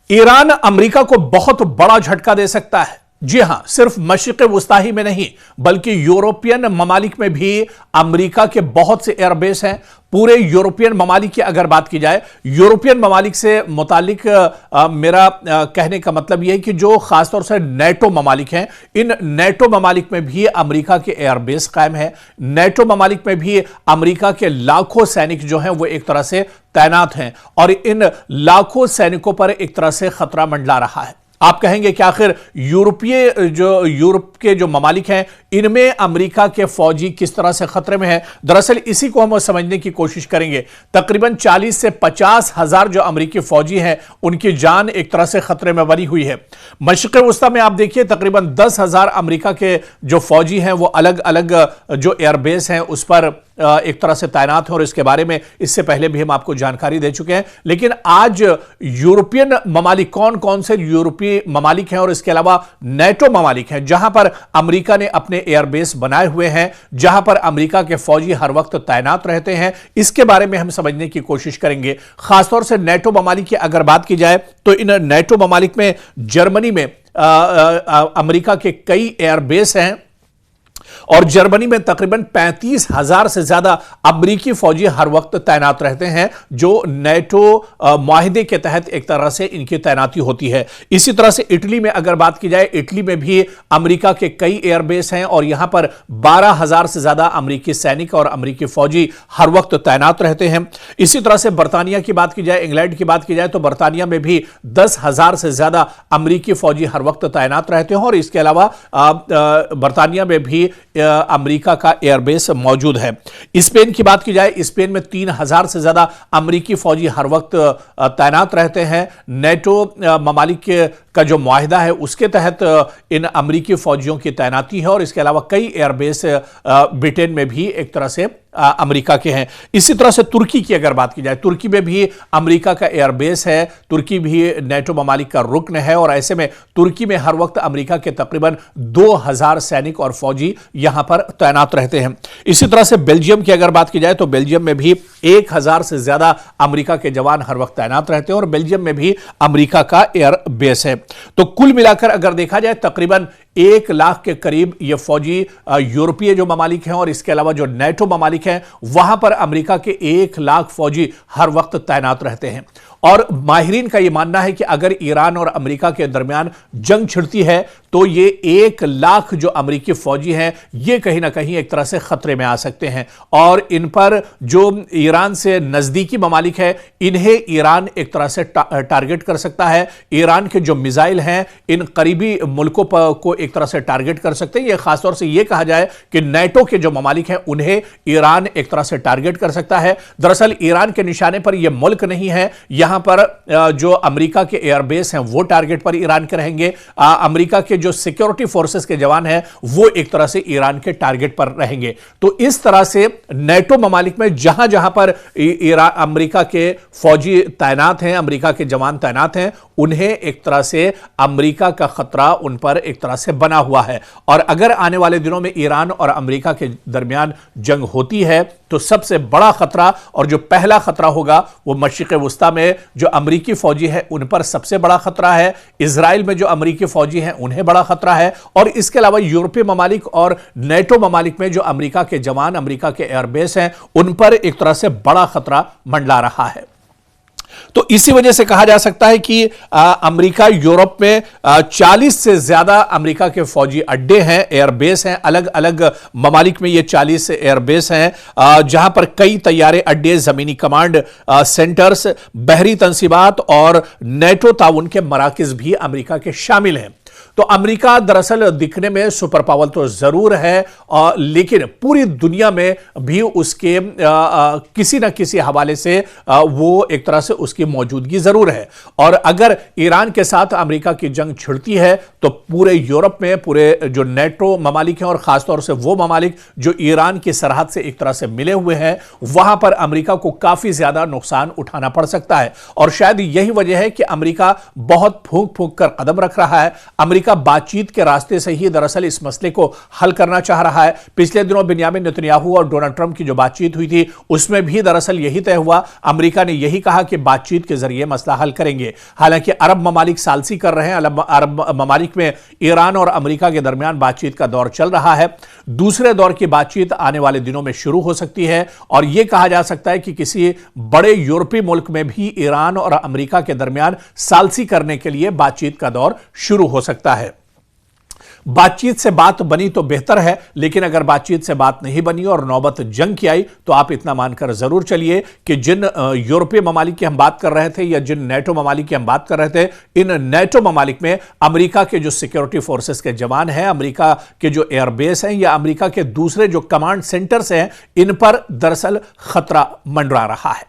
Iran America को बहुत बड़ा झटका दे सकता है। जी हां, सिर्फ मशरिक़ वुस्ता ही में नहीं बल्कि यूरोपियन ममालिक में भी अमेरिका के बहुत से एयरबेस हैं। पूरे यूरोपियन ममालिक की अगर बात की जाए, यूरोपियन ममालिक से मुतालिक मेरा कहने का मतलब यह है कि जो खासतौर से नेटो ममालिक हैं, इन नेटो ममालिक में भी अमेरिका के एयरबेस कायम है। नेटो ममालिक में भी अमेरिका के लाखों सैनिक जो हैं वो एक तरह से तैनात हैं और इन लाखों सैनिकों पर एक तरह से खतरा मंडरा रहा है। आप कहेंगे कि आखिर यूरोप के जो ममालिक हैं, इनमें अमेरिका के फौजी किस तरह से खतरे में हैं? दरअसल इसी को हम समझने की कोशिश करेंगे। तकरीबन 40 से 50 हजार जो अमेरिकी फौजी हैं, उनकी जान एक तरह से खतरे में बनी हुई है। मशरिक़ वुस्ता में आप देखिए तकरीबन 10,000 अमेरिका के जो फौजी हैं वो अलग अलग जो एयरबेस हैं उस पर एक तरह से तैनात हैं और इसके बारे में इससे पहले भी हम आपको जानकारी दे चुके हैं। लेकिन आज यूरोपियन ममालिक कौन कौन से यूरोपीय ममालिक हैं और इसके अलावा नेटो ममालिक हैं जहां पर अमेरिका ने अपने एयरबेस बनाए हुए हैं, जहां पर अमेरिका के फौजी हर वक्त तैनात रहते हैं, इसके बारे में हम समझने की कोशिश करेंगे। खासतौर से नेटो ममालिक की अगर बात की जाए तो इन नेटो ममालिक में जर्मनी में अमेरिका के कई एयरबेस हैं और जर्मनी में तकरीबन 35,000 से ज्यादा अमेरिकी फौजी हर वक्त तैनात रहते हैं, जो नेटो मुआहिदे के तहत एक तरह से इनकी तैनाती होती है। इसी तरह से इटली में अगर बात की जाए, इटली में भी अमेरिका के कई एयरबेस हैं और यहां पर 12,000 से ज्यादा अमेरिकी सैनिक और अमेरिकी फौजी हर वक्त तैनात रहते हैं। इसी तरह से बर्तानिया की बात की जाए, इंग्लैंड की बात की जाए तो बर्तानिया में भी 10,000 से ज्यादा अमेरिकी फौजी हर वक्त तैनात रहते हैं और इसके अलावा बर्तानिया में भी अमेरिका का एयरबेस मौजूद है। स्पेन की बात की जाए, स्पेन में 3,000 से ज्यादा अमेरिकी फौजी हर वक्त तैनात रहते हैं। नेटो ममालिक का जो मुआहिदा है उसके तहत इन अमेरिकी फौजियों की तैनाती है और इसके अलावा कई एयरबेस ब्रिटेन में भी एक तरह से अमेरिका के हैं। इसी तरह से तुर्की की अगर बात की जाए, तुर्की में भी अमेरिका का एयरबेस है। तुर्की भी नेटो ममालिक का रुकन है और ऐसे में तुर्की में हर वक्त अमेरिका के तकरीबन 2,000 सैनिक और फौजी यहां पर तैनात रहते हैं। इसी तरह से बेल्जियम की अगर बात की जाए तो बेल्जियम में भी 1,000 से ज्यादा अमेरिका के जवान हर वक्त तैनात रहते हैं और बेल्जियम में भी अमेरिका का एयरबेस है। तो कुल मिलाकर अगर देखा जाए तकरीबन 1 लाख के करीब ये फौजी यूरोपीय जो ममालिक हैं और इसके अलावा जो नेटो ममालिक हैं वहां पर अमेरिका के 1 लाख फौजी हर वक्त तैनात रहते हैं। और माहिरीन का यह मानना है कि अगर ईरान और अमेरिका के दरमियान जंग छिड़ती है तो ये 1 लाख जो अमेरिकी फौजी हैं ये कहीं ना कहीं एक तरह से खतरे में आ सकते हैं और इन पर जो ईरान से नजदीकी ममालिक है इन्हें ईरान एक तरह से टारगेट कर सकता है। ईरान के जो मिसाइल हैं इन करीबी मुल्कों को एक तरह से टारगेट कर सकते हैं। यह खासतौर से यह कहा जाए कि नेटो के जो ममालिक हैं उन्हें ईरान एक तरह से टारगेट कर सकता है। दरअसल ईरान के निशाने पर यह मुल्क नहीं है, यहां पर जो अमेरिका के एयरबेस हैं वो टारगेट पर ईरान के रहेंगे। अमेरिका के जो सिक्योरिटी फोर्सेस के जवान हैं वो एक तरह से ईरान के टारगेट पर रहेंगे। तो इस तरह से नेटो ममालिक में जहां जहां पर अमेरिका के फौजी तैनात हैं, अमेरिका के जवान तैनात हैं, उन्हें एक तरह से अमेरिका का खतरा उन पर एक तरह से बना हुआ है। और अगर आने वाले दिनों में ईरान और अमेरिका के दरमियान जंग होती है तो सबसे बड़ा खतरा और जो पहला खतरा होगा वो मशरिक़ वुस्ता में जो अमेरिकी फौजी है उन पर सबसे बड़ा खतरा है। इजराइल में जो अमेरिकी फौजी हैं उन्हें बड़ा खतरा है और इसके अलावा यूरोपीय ममालिक और नेटो ममालिक में जो अमेरिका के जवान, अमेरिका के एयरबेस हैं उन पर एक तरह से बड़ा खतरा मंडरा रहा है। तो इसी वजह से कहा जा सकता है कि अमेरिका यूरोप में 40 से ज्यादा अमेरिका के फौजी अड्डे हैं, एयरबेस हैं। अलग अलग ममालिक में ये 40 एयरबेस हैं जहां पर कई तैयारे अड्डे, जमीनी कमांड सेंटर्स, बहरी तंसीबात और नेटो ताउन के मराकिज भी अमेरिका के शामिल हैं। तो अमेरिका दरअसल दिखने में सुपर पावर तो जरूर है लेकिन पूरी दुनिया में भी उसके किसी न किसी हवाले से वो एक तरह से उसकी मौजूदगी जरूर है। और अगर ईरान के साथ अमेरिका की जंग छिड़ती है तो पूरे यूरोप में पूरे जो नेटो ममालिक हैं और खासतौर से वो ममालिक जो ईरान की सरहद से एक तरह से मिले हुए हैं वहां पर अमेरिका को काफी ज्यादा नुकसान उठाना पड़ सकता है। और शायद यही वजह है कि अमेरिका बहुत फूंक फूंक कर कदम रख रहा है। अमेरिका अमेरिका बातचीत के रास्ते से ही दरअसल इस मसले को हल करना चाह रहा है। पिछले दिनों बिन्यामिन नेतन्याहू और डोनाल्ड ट्रंप की जो बातचीत हुई थी उसमें भी दरअसल यही तय हुआ। अमेरिका ने यही कहा कि बातचीत के जरिए मसला हल करेंगे। हालांकि अरब ममालिक सालसी कर रहे हैं। अरब ममालिक में ईरान और अमेरिका के दरमियान बातचीत का दौर चल रहा है। दूसरे दौर की बातचीत आने वाले दिनों में शुरू हो सकती है और यह कहा जा सकता है कि किसी बड़े यूरोपीय मुल्क में भी ईरान और अमेरिका के दरमियान सालसी करने के लिए बातचीत का दौर शुरू हो सकता है। बातचीत से बात बनी तो बेहतर है, लेकिन अगर बातचीत से बात नहीं बनी और नौबत जंग की आई तो आप इतना मानकर जरूर चलिए कि जिन यूरोपीय ममालिक की हम बात कर रहे थे या जिन नेटो ममालिक की हम बात कर रहे थे, इन नेटो ममालिक में अमेरिका के जो सिक्योरिटी फोर्सेस के जवान हैं, अमेरिका के जो एयरबेस हैं या अमेरिका के दूसरे जो कमांड सेंटर्स हैं, इन पर दरअसल खतरा मंडरा रहा है।